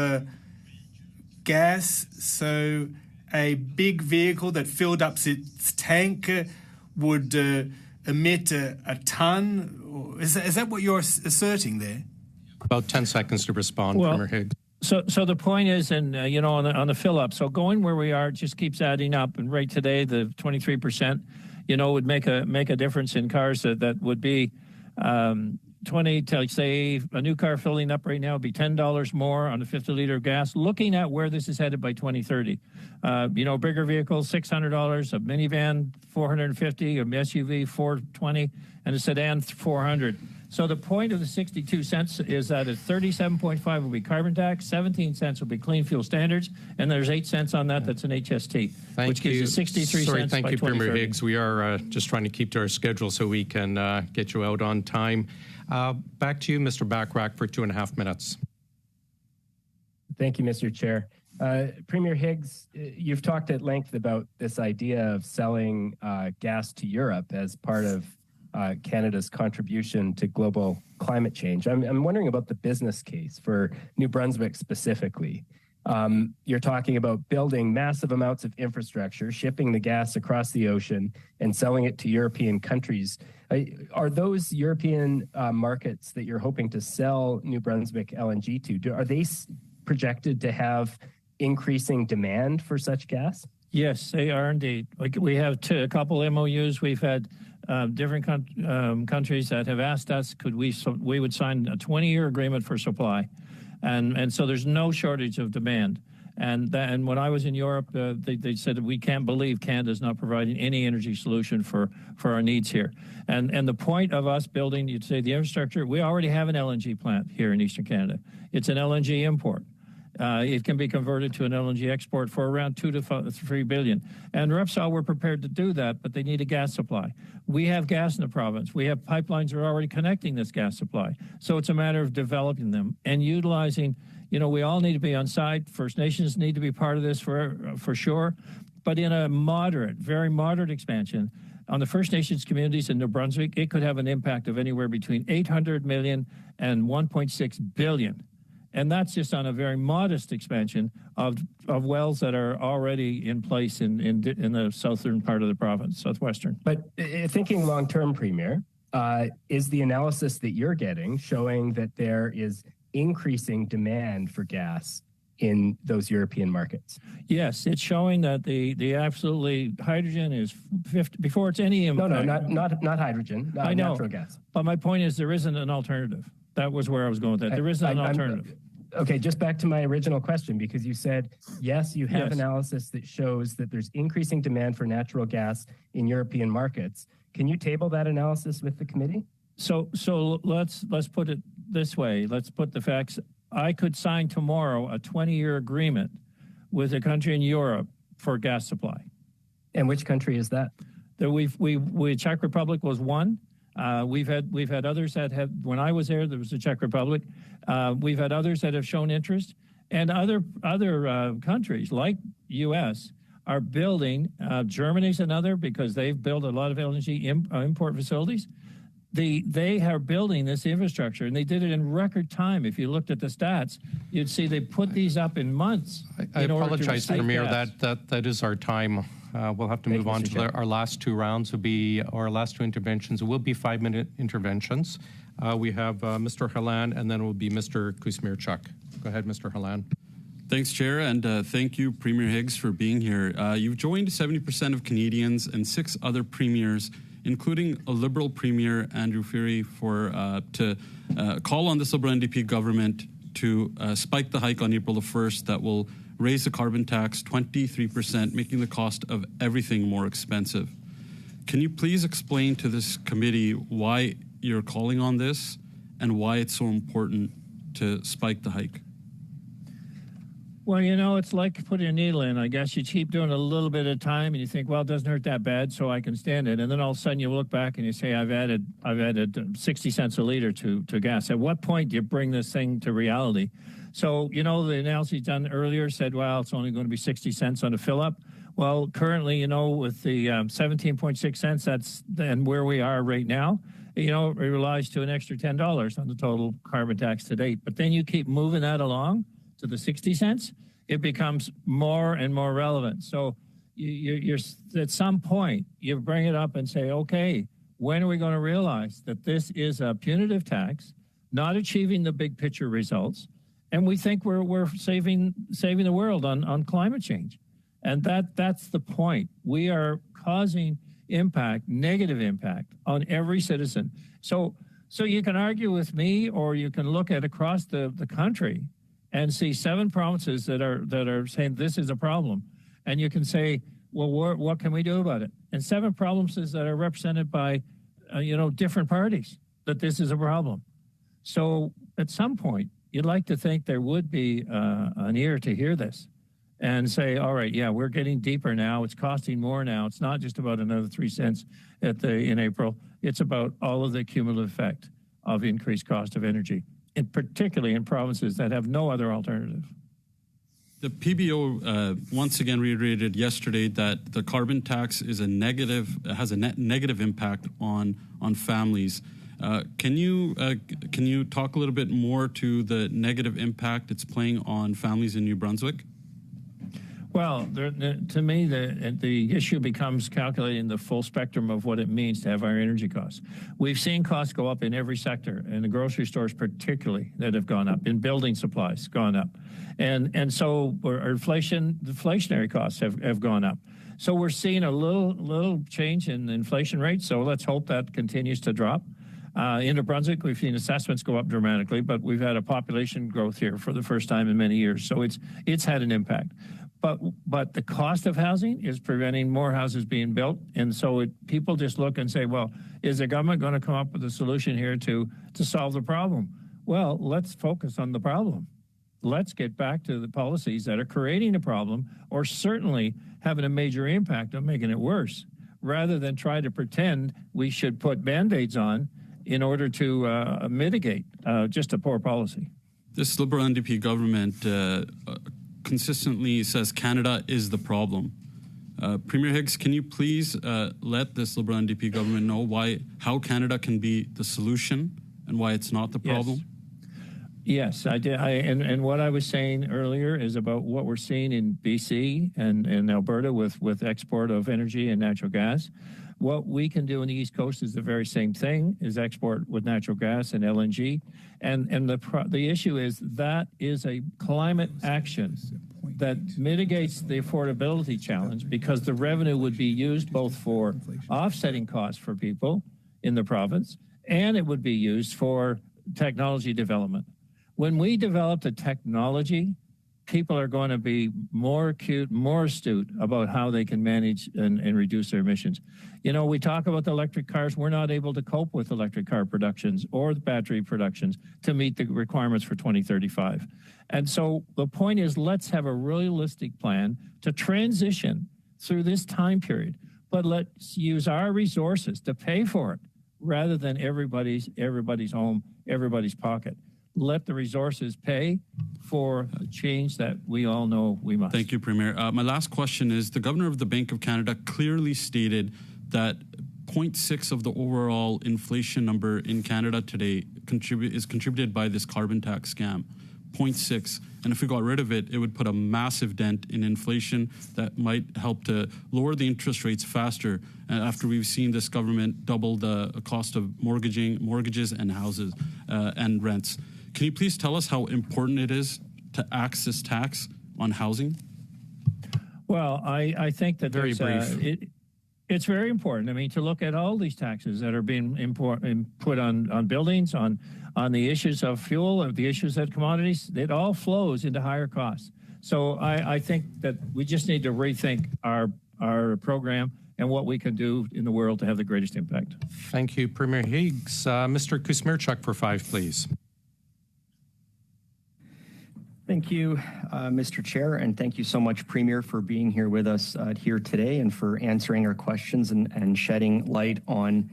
S6: gas. So a big vehicle that filled up its tank would emit a tonne? Is that what you're asserting there?
S3: About 10 seconds to respond, Premier Higgs.
S1: So the point is, and on the fill up, so going where we are, it just keeps adding up. And right today, the 23%, would make a difference in cars that would be 20 to say a new car filling up right now would be $10 more on a 50 liter of gas. Looking at where this is headed by 2030, bigger vehicles $600, a minivan $450, an SUV $420, and a sedan $400. So the point of the 62 cents is that at 37.5 will be carbon tax, 17 cents will be clean fuel standards, and there's 8 cents on that's an HST, which gives you 63 cents
S3: thank
S1: by
S3: you, Premier
S1: 2030.
S3: Higgs. We are just trying to keep to our schedule so we can get you out on time. Back to you, Mr. Bachrach, for 2.5 minutes.
S7: Thank you, Mr. Chair. Premier Higgs, you've talked at length about this idea of selling gas to Europe as part of Canada's contribution to global climate change. I'm wondering about the business case for New Brunswick specifically. You're talking about building massive amounts of infrastructure, shipping the gas across the ocean, and selling it to European countries. Are those European markets that you're hoping to sell New Brunswick LNG to, are they projected to have increasing demand for such gas?
S1: Yes, they are indeed. Like we have a couple MOUs. We've had different countries that have asked us, could we would sign a 20-year agreement for supply, and so there's no shortage of demand. And when I was in Europe, they said that we can't believe Canada's not providing any energy solution for our needs here. And the point of us building, you'd say the infrastructure, we already have an LNG plant here in Eastern Canada. It's an LNG import. It can be converted to an LNG export for around $2 to $3 billion. And Repsol were prepared to do that, but they need a gas supply. We have gas in the province. We have pipelines that are already connecting this gas supply. So it's a matter of developing them and utilizing We all need to be on side. First Nations need to be part of this for sure, but in a moderate, very moderate expansion. On the First Nations communities in New Brunswick, it could have an impact of anywhere between 800 million and 1.6 billion. And that's just on a very modest expansion of wells that are already in place in the southern part of the province, southwestern.
S7: But thinking long-term, Premier, is the analysis that you're getting showing that there is increasing demand for gas in those European markets?
S1: Yes, it's showing that the absolutely hydrogen is 50 before it's any impact.
S7: No, not hydrogen.
S1: I know.
S7: Natural gas.
S1: But my point is there isn't an alternative. That was where I was going with that. There isn't an alternative.
S7: Okay, just back to my original question, because you said, yes, you have analysis that shows that there's increasing demand for natural gas in European markets. Can you table that analysis with the committee?
S1: So let's put it this way. Let's put the facts. I could sign tomorrow a 20-year agreement with a country in Europe for gas supply.
S7: And which country is that?
S1: Czech Republic was one. We've had others that have. When I was there was the Czech Republic. We've had others that have shown interest, and other countries like U.S. are building. Germany's another because they've built a lot of LNG import facilities. They are building this infrastructure, and they did it in record time. If you looked at the stats, you'd see they put these up in months.
S3: I apologize, Premier. That is our time. We'll have to move on to our last two rounds. Our last two interventions will be 5-minute interventions. We have Mr. Halan, and then it will be Mr. Kuzmierczuk. Go ahead, Mr. Halan.
S10: Thanks, Chair, and thank you, Premier Higgs, for being here. You've joined 70% of Canadians and 6 other premiers, including a Liberal Premier, Andrew Furey, to call on this Liberal NDP government to spike the hike on April the 1st that will raise the carbon tax 23%, making the cost of everything more expensive. Can you please explain to this committee why you're calling on this and why it's so important to spike the hike?
S1: Well, it's like putting a needle in. I guess you keep doing a little bit at a time, and you think, well, it doesn't hurt that bad, so I can stand it. And then all of a sudden, you look back and you say, I've added 60 cents a liter to gas. At what point do you bring this thing to reality? So, the analysis done earlier said, well, it's only going to be 60 cents on a fill-up. Well, currently, with the 17.6 cents, and where we are right now, it relies to an extra $10 on the total carbon tax to date. But then you keep moving that along to the 60 cents, it becomes more and more relevant. So you're at some point, you bring it up and say, okay, when are we going to realize that this is a punitive tax, not achieving the big picture results, and we think we're saving the world on climate change? And that's the point. We are causing negative impact on every citizen. So you can argue with me, or you can look at across the country and see 7 provinces that are saying this is a problem. And you can say, well, what can we do about it? And 7 provinces that are represented by, different parties, that this is a problem. So at some point, you'd like to think there would be an ear to hear this and say, all right, yeah, we're getting deeper now. It's costing more now. It's not just about another 3 cents in April. It's about all of the cumulative effect of increased cost of energy, and particularly in provinces that have no other alternative.
S10: The PBO once again reiterated yesterday that the carbon tax has a net negative impact on families. Can you talk a little bit more to the negative impact it's playing on families in New Brunswick?
S1: Well, to me, the issue becomes calculating the full spectrum of what it means to have our energy costs. We've seen costs go up in every sector, in the grocery stores particularly, that have gone up, in building supplies gone up. And so inflationary costs have gone up. So we're seeing a little change in the inflation rate, so let's hope that continues to drop. In New Brunswick, we've seen assessments go up dramatically, but we've had a population growth here for the first time in many years, so it's had an impact. But the cost of housing is preventing more houses being built. And so people just look and say, well, is the government going to come up with a solution here to solve the problem? Well, let's focus on the problem. Let's get back to the policies that are creating a problem, or certainly having a major impact on making it worse, rather than try to pretend we should put Band-Aids on in order to mitigate just a poor policy.
S10: This Liberal NDP government consistently says Canada is the problem. Premier Higgs, can you please let this Liberal NDP government know how Canada can be the solution and why it's not the problem?
S1: Yes, I did. And what I was saying earlier is about what we're seeing in BC and Alberta with export of energy and natural gas. What we can do in the East Coast is the very same thing, is export with natural gas and LNG. And the issue is that is a climate action that mitigates the affordability challenge, because the revenue would be used both for offsetting costs for people in the province, and it would be used for technology development. When we develop the technology, people are going to be more acute, more astute about how they can manage and reduce their emissions. You know, we talk about the electric cars. We're not able to cope with electric car productions or the battery productions to meet the requirements for 2035. And so the point is, let's have a realistic plan to transition through this time period, but let's use our resources to pay for it rather than everybody's home, everybody's pocket. Let the resources pay for the change that we all know we must.
S10: Thank you, Premier. My last question is, the Governor of the Bank of Canada clearly stated that 0.6 of the overall inflation number in Canada today is contributed by this carbon tax scam. 0.6. And if we got rid of it, it would put a massive dent in inflation that might help to lower the interest rates faster after we've seen this government double the cost of mortgages and houses and rents. Can you please tell us how important it is to axe this tax on housing?
S1: Well, I think that
S3: very brief.
S1: It's very important. I mean, to look at all these taxes that are being put on buildings, on the issues of fuel, of the issues of commodities, it all flows into higher costs. So I think that we just need to rethink our program and what we can do in the world to have the greatest impact.
S3: Thank you, Premier Higgs. Mr. Kusmirchuk for 5, please.
S11: Thank you, Mr. Chair, and thank you so much, Premier, for being here with us here today and for answering our questions and shedding light on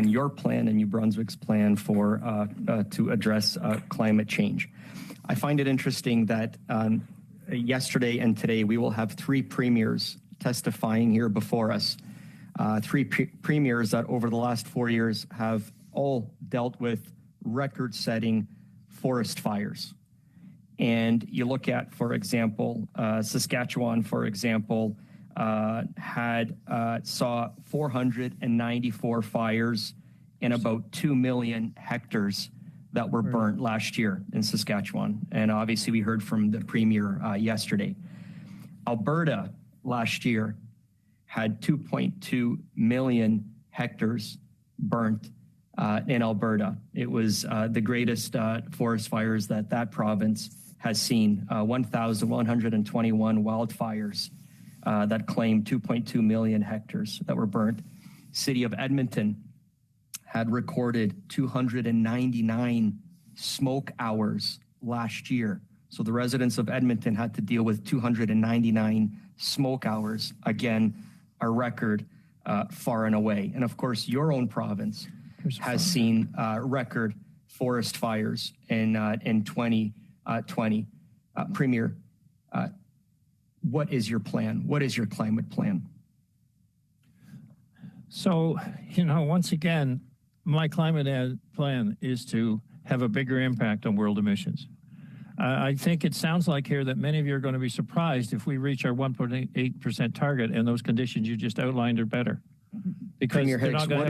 S11: your plan and New Brunswick's plan to address climate change. I find it interesting that yesterday and today we will have 3 premiers testifying here before us. 3 premiers that over the last 4 years have all dealt with record-setting forest fires. And you look at, for example, Saskatchewan, for example, saw 494 fires and about 2 million hectares that were burnt last year in Saskatchewan. And obviously we heard from the Premier yesterday. Alberta last year had 2.2 million hectares burnt in Alberta. It was the greatest forest fires that province has seen, 1,121 wildfires that claimed 2.2 million hectares that were burnt. City of Edmonton had recorded 299 smoke hours last year. So the residents of Edmonton had to deal with 299 smoke hours, again, a record far and away. And of course, your own province has seen record forest fires in 2020. Premier, what is your plan? What is your climate plan?
S1: So, once again, my climate plan is to have a bigger impact on world emissions. I think it sounds like here that many of you are going to be surprised if we reach our 1.8% target and those conditions you just outlined are better. Because
S11: Premier Higgs, what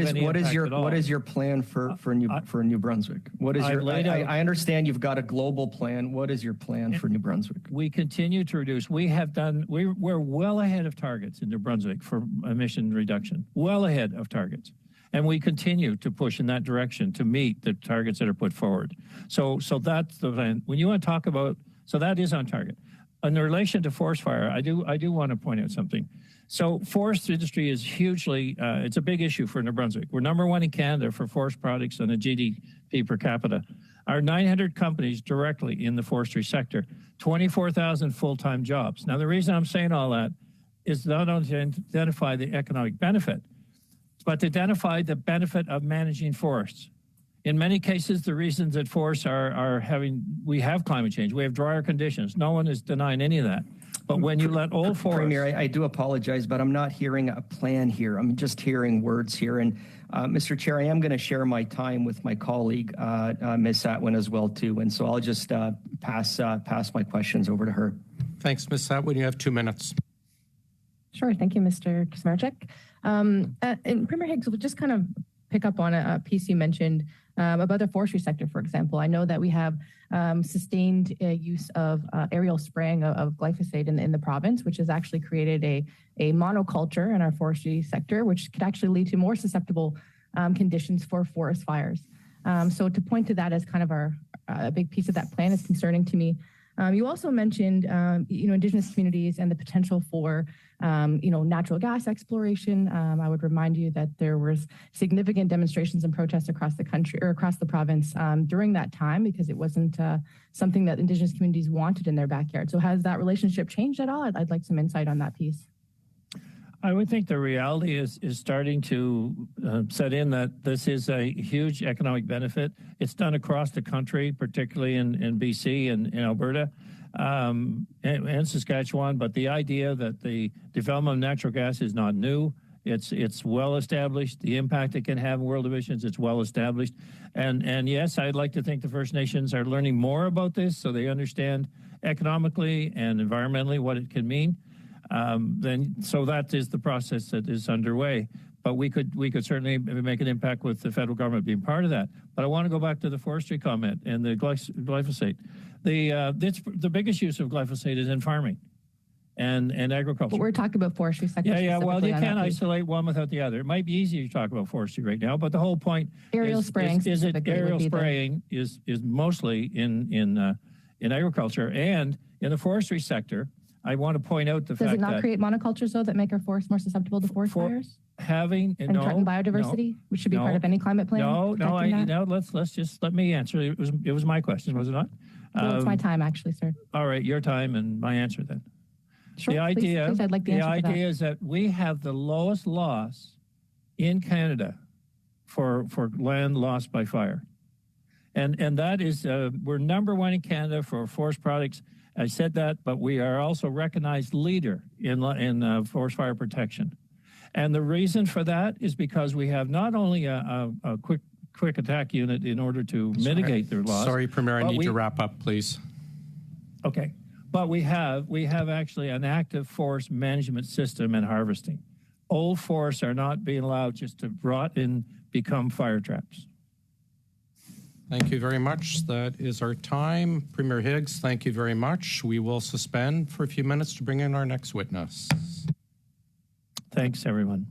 S11: is your plan for New Brunswick? What is I understand you've got a global plan. What is your plan for New Brunswick?
S1: We continue to reduce. We're well ahead of targets in New Brunswick for emission reduction. Well ahead of targets. And we continue to push in that direction to meet the targets that are put forward. So that's the plan. When you want to talk about, so that is on target. In relation to forest fire, I do want to point out something. So forest industry is hugely, it's a big issue for New Brunswick. We're #1 in Canada for forest products on a GDP per capita. Our 900 companies directly in the forestry sector, 24,000 full-time jobs. Now, the reason I'm saying all that is not only to identify the economic benefit, but to identify the benefit of managing forests. In many cases, the reasons that force we have climate change, we have drier conditions. No one is denying any of that. But when you let old forests...
S11: Premier, I do apologize, but I'm not hearing a plan here. I'm just hearing words here. And Mr. Chair, I am going to share my time with my colleague, Ms. Satwin, as well, too. And so I'll just pass my questions over to her.
S3: Thanks, Ms. Satwin. You have 2 minutes.
S4: Sure. Thank you, Mr. Kaczmarczyk. And Premier Higgs, we'll just kind of pick up on a piece you mentioned about the forestry sector, for example. I know that we have sustained use of aerial spraying of glyphosate in the province, which has actually created a monoculture in our forestry sector, which could actually lead to more susceptible conditions for forest fires. So to point to that as kind of a big piece of that plan is concerning to me. You also mentioned, Indigenous communities and the potential for, natural gas exploration. I would remind you that there was significant demonstrations and protests across the country or across the province during that time because it wasn't something that Indigenous communities wanted in their backyard. So has that relationship changed at all? I'd like some insight on that piece.
S1: I would think the reality is starting to set in that this is a huge economic benefit. It's done across the country, particularly in BC and in Alberta and Saskatchewan. But the idea that the development of natural gas is not new. It's well established. The impact it can have in world emissions, it's well established. And yes, I'd like to think the First Nations are learning more about this so they understand economically and environmentally what it can mean. So that is the process that is underway. But we could certainly make an impact with the federal government being part of that. But I want to go back to the forestry comment and the glyphosate. The biggest use of glyphosate is in farming and agriculture.
S4: But we're talking about forestry sector.
S1: Yeah. Well, you can't isolate one without the other. It might be easy to talk about forestry right now, but the whole point
S4: aerial spraying
S1: is mostly in agriculture and in the forestry sector. I want to point out the fact that...
S4: Does it not create monocultures, though, that make our forests more susceptible to forest fires?
S1: Threaten
S4: biodiversity, which should be part of any climate plan?
S1: Let me answer. It was my question, was it not?
S4: Well, it's my time, actually, sir.
S1: All right, your time and my answer then.
S4: Sure,
S1: please,
S4: I'd like the answer
S1: is that we have the lowest loss in Canada for land lost by fire. And that is, we're number one in Canada for forest products. I said that, but we are also recognized leader in forest fire protection. And the reason for that is because we have not only a quick attack unit in order to mitigate their loss.
S3: Sorry, Premier, I need to wrap up, please.
S1: Okay. But we have actually an active forest management system and harvesting. Old forests are not being allowed just to rot and become fire traps.
S3: Thank you very much. That is our time. Premier Higgs, thank you very much. We will suspend for a few minutes to bring in our next witness.
S1: Thanks, everyone.